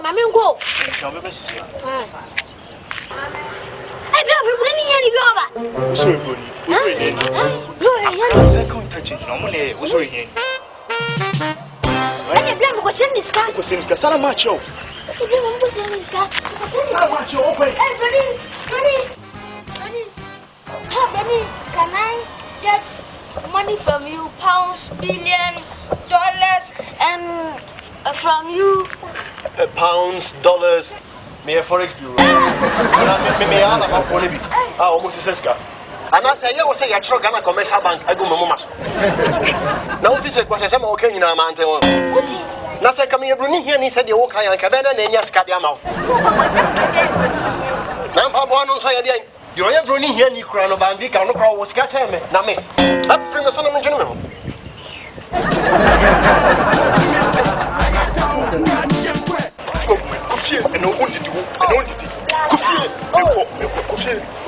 Mammy go. I don't have any Yoba. Second touching, normally, was here. I didn't was in this car. Was in Casala Macho. You didn't was in this car. Macho, open. Benny, can I get money from you? Pounds, billion, dollars, and from you? Pounds, dollars, me a forex bureau. Me have polibi. Almost says car. And I say, you was say, I should Ghana Commercial Bank. I go, Mamma. Now, this is what I said, okay, in a mountain. Nasa coming here, and he said, you walk high and Cabana, and yes, Cadiamo. Now, Papa, no say again. You are running here, you crown of Bandy, can look was scatter me. Now, me. Up from the son of a gentleman. And no one did you, and only did.